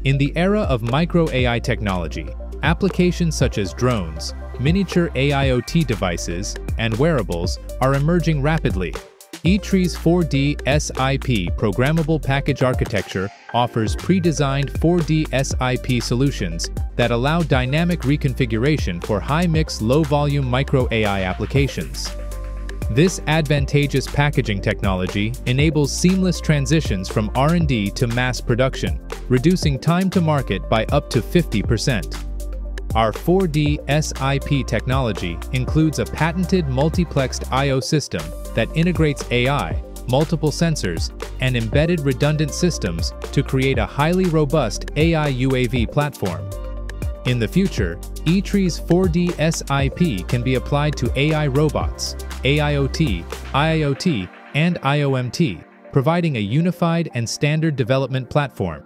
In the era of micro-AI technology, applications such as drones, miniature AIoT devices, and wearables are emerging rapidly. ITRI's 4D-SiP programmable package architecture offers pre-designed 4D-SiP solutions that allow dynamic reconfiguration for high-mix, low-volume micro-AI applications. This advantageous packaging technology enables seamless transitions from R&D to mass production, reducing time to market by up to 50%. Our 4D-SiP technology includes a patented multiplexed I/O system that integrates AI, multiple sensors, and embedded redundant systems to create a highly robust AI UAV platform. In the future, ITRI's 4D-SiP can be applied to AI robots, AIoT, IIoT, and IOMT, providing a unified and standard development platform.